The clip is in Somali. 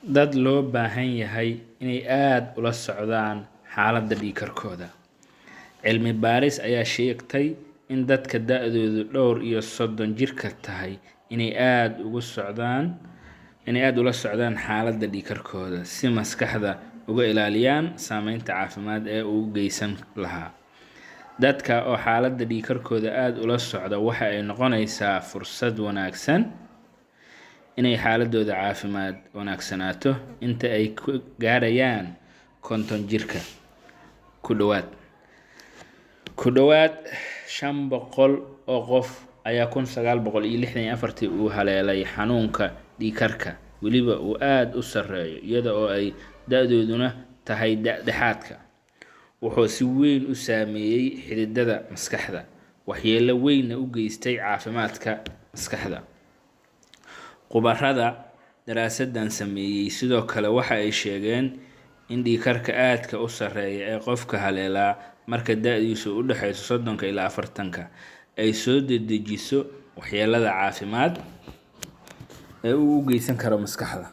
dad loo baahan yahay inay aad ula socdaan xaaladda dhiigkarkooda. Cilmi baaris ayaa sheegtay in dadka da'doodu dhowr iyo 30 jirka tahay inay aad ula socdaan xaaladda dhiigkarkooda si maskaxda uga ilaaliyaan saameynta caafimaad ee uu geysan lahaa. Dadka oo xaaladda dhiigkarkooda aad ula socda waxa ay noqonaysaa fursad wanaagsan inay xaaladooda caafimaad wanaagsanaato inta ay ku gaarayaan 50 jirka. Ku dhawaad 500 oo qof ayaa 1964 uu haleelay xanuunka dhiigkarka, weliba uu aad u sarreeyo iyada oo ay da'dooduna tahay dhexaadka. Wuxuu si weyn u saameeyay xididada maskaxda, waxyeello weyn u geystay caafimaadka maskaxda. Khubarada daraasaddan sameeyay sidoo kale waxa ay sheegeen in dhiigkarka aadka u sarreeya ee qofka haleelaa marka da'diisu u dhaxayso 30 ilaa 40 ay soo dedejiso waxyeellada caafimaad ee uu u geysan karo maskaxda.